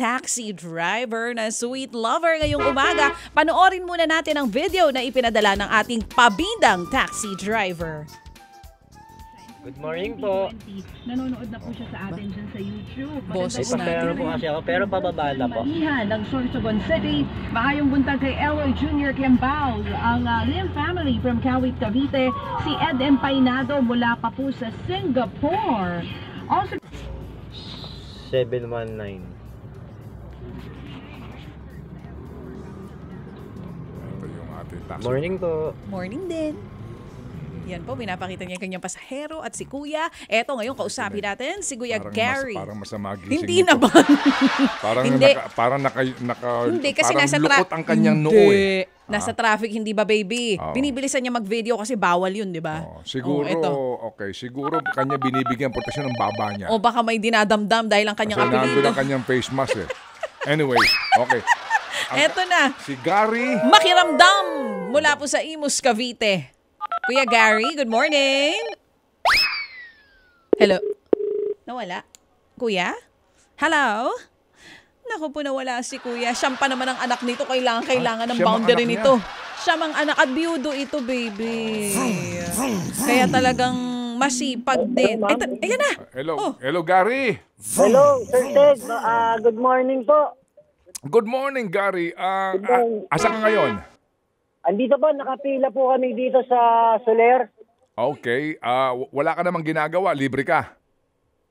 taxi driver na sweet lover ngayong umaga. Panoorin muna natin ang video na ipinadala ng ating pabidang taxi driver. Good morning po. Nanonood na po siya sa atin dyan sa YouTube. Boses Ipapero po kasi ako, pero pababala po. Manihan ng Sorsogon City. Mahayong buntag kay Eloy Jr. Kiambao. Ang Lim family from Kawit, Cavite. Si Ed Empainado mula pa po sa Singapore. Also 719. Ito yung ating taxi. Morning po. Morning din. Yan po, pinapakita niya yung kanyang pasahero at si Kuya. Eto ngayon, kausapin natin si Kuya Gary. Parang masama gising. Hindi nito. naman. Parang Hindi. parang Hindi, kasi parang nasa lukot ang kanyang noo eh. Nasa traffic, hindi ba baby? Oo. Binibilisan niya mag-video kasi bawal yun, di ba? Siguro, eto. okay. Siguro kanya binibigyan proteksyon ng baba niya. O baka may dinadamdam dahil ang kanyang Kasi nandun apelido. ang kanyang face mask eh. Anyway, okay. Eto na. Si Gary. Makiramdam mula po sa Imus, Cavite. Kuya Gary, good morning. Hello? Nawala? Kuya? Hello? Naku po, nawala si Kuya. Siyam pa naman ang anak nito. Kailangan ng siyam ang boundary anak nito. Siyam ang anak at biyudo ito, baby. Kaya talagang masipag din. Eto, ayan na. Hello. Oh. Hello, Gary. Hello, Sir Ted. Good morning po. Good morning, Gary. Asa ka ngayon? Andito po, nakapila po kami dito sa Soler. Okay. Wala ka namang ginagawa. Libre ka.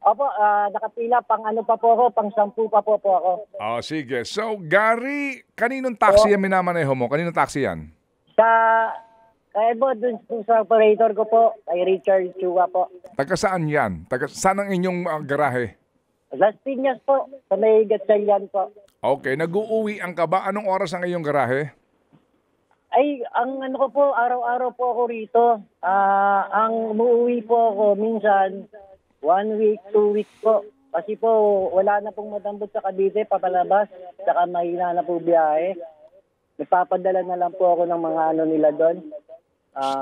Opo, nakapila pang ano pa po ako, pang 10 pa po ako. Sige. So, Gary, kaninong taxi yan minamaneho mo? Kaninong taxi yan? Kaya po, dun po sa operator ko po, kay Richard Chua po. Taga saan yan? Saan ang inyong garahe? Las Piñas po, sa may Gatchalian po. Okay. Nag-uuwi ang ka ba? Anong oras ang iyong garahe? Ay, ang ano ko po, araw-araw po ako rito. Ang umuwi po ako minsan, 1 week, 2 weeks po. Kasi po, wala na pong matambot sa Cavite, papalabas. Saka mahina na po biyahe. Nagpapadala na lang po ako ng mga ano nila doon.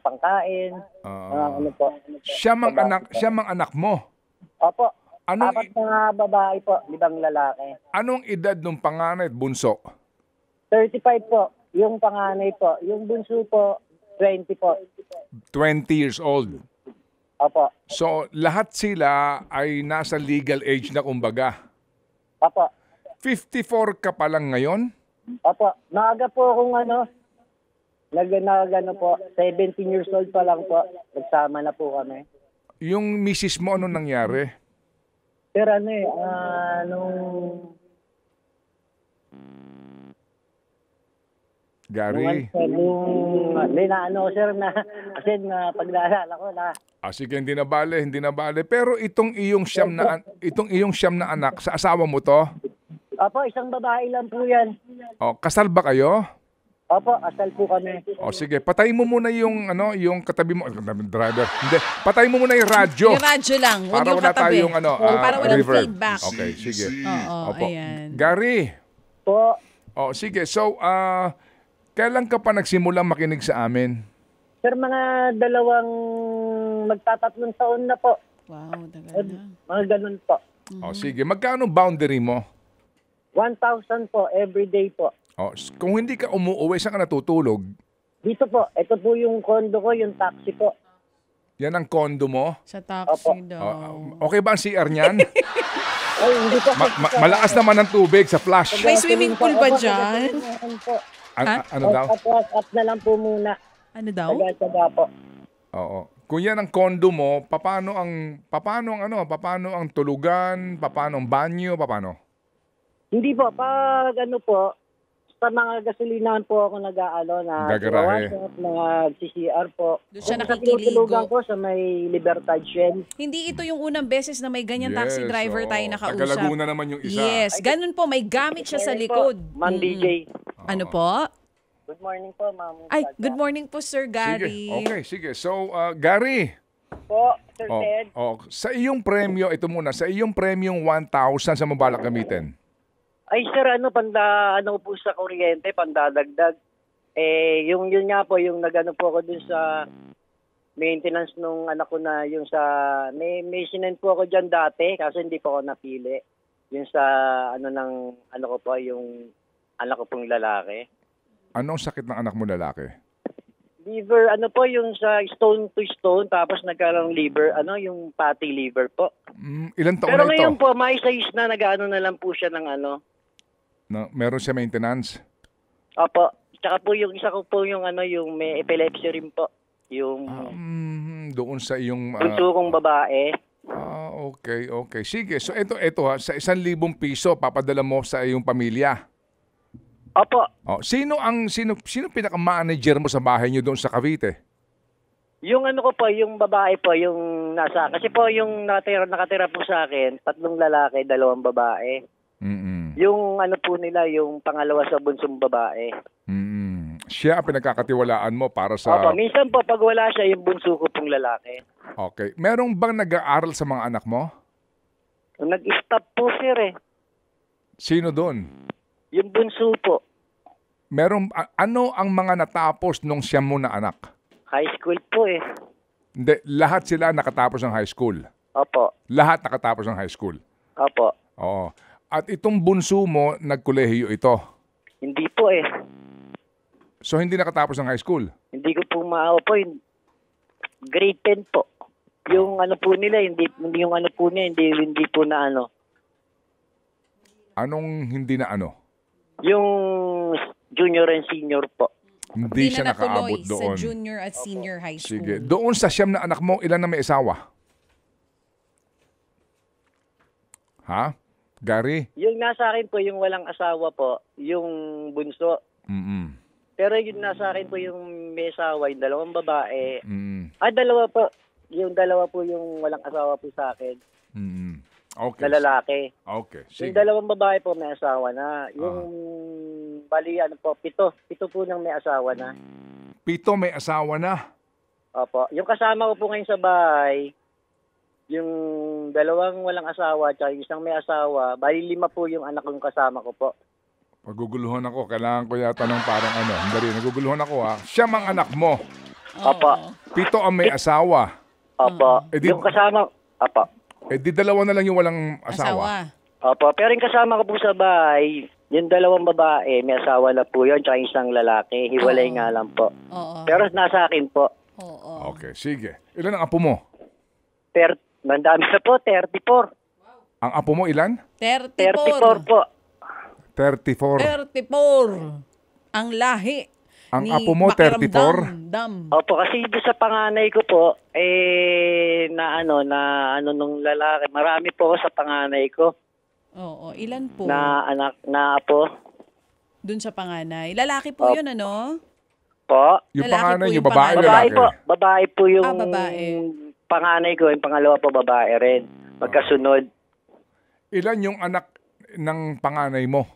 Pangkain, ano po. Siya mang anak mo. Opo, Anong 4 na babae po, 5 lalaki. Anong edad ng panganay at bunso? 35 po, yung panganay po. Yung bunso po, 20 po. 20 years old. Opo, So, lahat sila ay nasa legal age na kumbaga. opo. 54 ka pa lang ngayon? Opo, maaga po akong nag-ano po, 17 years old pa lang po. Nagsama na po kami. Yung misis mo, anong nangyari? Pero nung Gary? may naano ko, sir, na kasi na pag naalala ko na Sige, hindi na bale. Pero itong iyong siyam na anak, sa asawa mo to? opo, isang babae lang po yan. Kasal ba kayo? Opo, asal po kami. Sige, patayin mo muna yung yung katabi mo, driver. Hindi, patayin mo muna yung radyo. Yung radyo lang, huwag Para yung wala katabi. tayong para walang reverb. feedback. Okay, sige. Oo, Opo. ayan. Gary. Po, Sige. So, kailan ka pa nagsimulang makinig sa amin? sir, mga magtatatlong taon na po. Wow, tagal na. Mga ganun po. Sige. Magkano boundary mo? 1,000 po, everyday po. Kung hindi ka umuuwi, saan ka natutulog? Dito po, ito po yung condo ko, yung taxi po. Yan ang condo mo? Sa taxi Opo. daw. Okay ba ang CR niyan? Ay, hindi po. Malakas naman ang tubig sa flash. May swimming pool ba dyan? Po. Ano daw? Up na lang po muna. Ano daw? Taga-taga po. Oo. Kung yan ang condo mo, paano ang tulugan, paano ang banyo, paano? Hindi po, pag ano po, sa mga gasolinahan po ako Gagarahe. nag-CCR po. Doon siya Kung nakikiligo. sa tinutulugan ko sa may Libertad Shell. Hindi ito yung unang beses na may ganyan taxi driver tayo nakausap. Taga Laguna naman yung isa. Yes, ganun po. May gamit siya sa likod. Ma'am DJ. Ano po? Good morning po, ma'am. Ay, good morning po, Sir Sige. Gary. Okay, sige. So, Gary. Po, Sir Ted. Sa iyong premyo, ito muna, sa iyong premyong 1,000 sa mabalak gamitin. Ay, sir, ano po sa kuryente, pandadagdag. Yung yun nga po, yung nagano po ako dun sa maintenance nung anak ko na yung sa, may sinend po ako dyan dati, kasi hindi po ako napili. Yung sa ano ko po, yung anak ko pong lalaki. Anong sakit ng anak mo lalaki? Liver, yung sa stone to stone, tapos nagkaroon liver, yung fatty liver po. Ilan taon Pero na ito? ngayon po, may size na nag-ano na lang po siya ng Meron siya maintenance? Opo. Tsaka po yung isa ko po yung yung may epilepsy rin po. Yung Doon sa iyong... bunso kong babae. Okay. Sige, so ito ha, sa 1,000 piso, papadala mo sa iyong pamilya. Opo. Sino pinaka-manager mo sa bahay niyo doon sa Cavite? Yung ko po, yung babae po, yung kasi po yung nakatira po sa akin, 3 lalaki, 2 babae. Yung po nila, yung pangalawa sa bunsong babae. Siya ang pinagkakatiwalaan mo para sa... Opo, minsan po pag wala siya, yung bunso ko pong lalaki. Okay. Merong bang nag-aaral sa mga anak mo? Nag-stop po sir Sino doon? Yung bunso po. Merong, ano ang mga natapos nung siyam mo na anak? High school po Hindi, lahat sila nakatapos ng high school. Opo. Lahat nakatapos ng high school. Opo. Oo. At itong bunso mo, nagkolehiyo ito. Hindi po So, hindi nakatapos ng high school? Hindi ko po po. Grade 10 po. Yung po nila, hindi po na Anong hindi na ano? Yung junior and senior po. Hindi siya na natuloy nakaabot doon. sa junior at senior high school. Sige. Doon sa siyam na anak mo, ilan na may asawa? Ha? Gary? Yung nasa akin po, yung walang asawa po, yung bunso. Pero yung nasa akin po, yung may asawa, yung 2 babae. Dalawa po. Yung 2 po yung walang asawa po sa akin. Okay. Na lalaki. Okay. Yung Sige. 2 babae po may asawa na. Yung bali 7 po nang may asawa na. 7 may asawa na. Opo. Yung kasama ko po ngayon sa bahay, yung 2 walang asawa, tsaka yung 1 may asawa, bali 5 po yung anak kong kasama ko po. Paguguluhan ako. Kailangan ko yata ng parang Hindi, naguguluhan ako ha. Siyam ang anak mo. Opo. 7 ang may asawa. Opo. Yung kasama, opo. Di 2 na lang yung walang asawa. Opo. Pero yung kasama ko po sa bahay, yung 2 babae, may asawa na po yun, tsaka 1 lalaki. Hiwalay nga lang po. Pero nasa akin po. Okay, sige. Ilan ang apo mo? Mandami na po, 34. Ang apo mo ilan? 34 po. 34. 34. Ang lahi. Ang ni apo mo, 34? Makiramdam. Opo, kasi doon sa panganay ko po, nung lalaki. Marami po ako sa panganay ko. Oo, ilan po? Na anak, na apo. Dun sa panganay. Lalaki po yun, ano? Po. Yung Lalaki panganay po niyo, yung babae, panganay. lalaki? Babae po yung babae. panganay ko. Yung pangalawa po, babae rin. Magkasunod. Ilan yung anak ng panganay mo?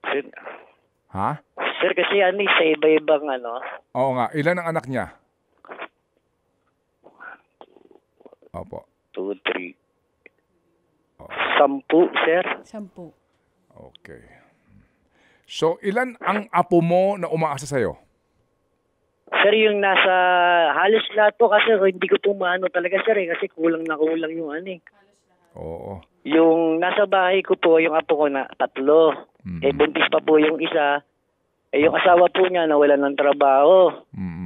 Sir, Ha? sir kasi sa iba-ibang Oo nga. Ilan ang anak niya? Opo. 2, 3. 10, sir. 10. Okay. So, ilan ang apo mo na umaasa sa'yo? Sir, yung nasa halos lahat po kasi hindi ko po maano talaga sir kasi kulang na kulang yung Oo. Yung nasa bahay ko po, yung apo ko na 3. Buntis pa po yung isa. Yung asawa po niya nawalan ng trabaho.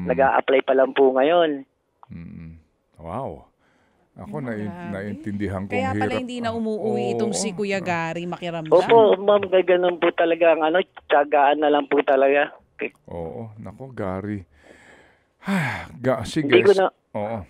Nag-a-apply pa lang po ngayon. Wow. Ako, naiintindihan kong Kaya hirap. pala hindi na umuwi itong si Kuya Gary Makiramdam. Opo, ma'am, ganun po talaga ang tiyagaan na lang po talaga. Oo. Nako, Gary. Sige. Hindi ko na, Oo.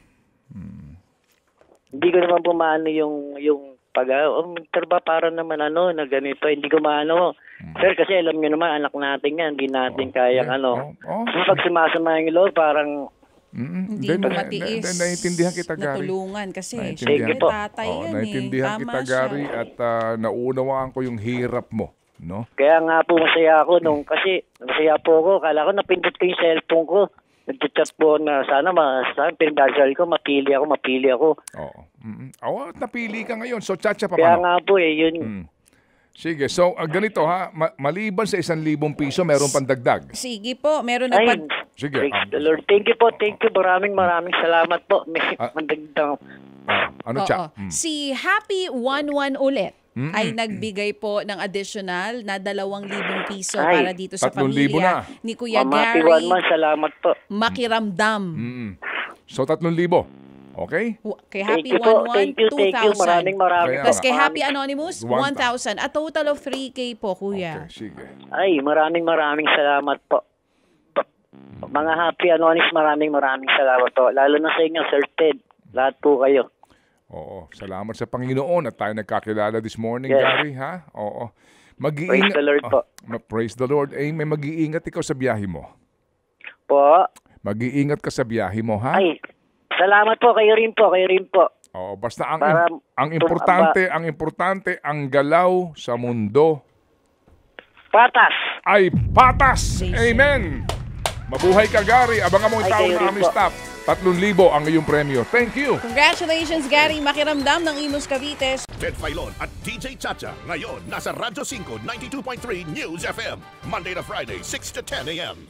hindi ko naman po maano yung trabaho para naman na ganito. Hindi ko maano. Sir, kasi alam niyo naman, anak natin yan. Hindi natin kayang Pag sumasama yung loob, parang Hindi mo matiis. Naiintindihan kita, Gary. Natulungan kasi. Naiintindihan Siyempre, po. tatay yan Naiintindihan Tama kita, siya. Gary, at naunawaan ko yung hirap mo. No? Kaya nga po masaya ako kasi masaya po ako. Kala ko napindot ko yung cellphone ko. Nag-chat po na sana pinagdasal ko, mapili ako. Oo. At napili ka ngayon. So, Chacha, Kaya paano? nga po yun. Sige, so ganito ha, maliban sa 1,000 piso, meron pang dagdag. Sige po, meron Ay, Sige. praise the Lord. Thank you po. Maraming salamat po. May mandagdag. Ano, Oo. Cha? Si Happy 11 ulit. ay nagbigay po ng additional na 2,000 piso Ay, para dito sa 3,000 pamilya na. ni Kuya Mamati Gary man, salamat po. Makiramdam. So 3,000. Okay? Kay Thank Happy you po. 11, Thank you. 2,000. Maraming Kaya Tapos nga. kay Happy Anonymous, 1,000. 1,000. A total of 3K po, Kuya. Okay, sige. Ay, maraming salamat po. Mga Happy Anonymous, maraming salamat po. Lalo na sa inyo, Sir Ted. Lahat po kayo. Oo. Salamat sa Panginoon at tayo nagkakilala this morning, Yes. Gary, ha? Oo. Praise the Lord po. Praise the Lord. Eh, may mag-iingat ikaw sa biyahe mo. Po. Mag-iingat ka sa biyahe mo, ha? Ay, salamat po. Kayo rin po. Oo, basta ang Para ang importante ang galaw sa mundo Patas. ay patas. Amen. Mabuhay ka, Gary. Abangan mo yung Ay, tao kayo na rin aming po. staff. 3,000 ang iyong premyo. Thank you. Congratulations, Gary Makiramdam ng Imus Cavite. Ted Filon at DJ Chacha. Ngayon, nasa Radyo 5, 92.3 News FM. Monday to Friday, 6 to 10 a.m.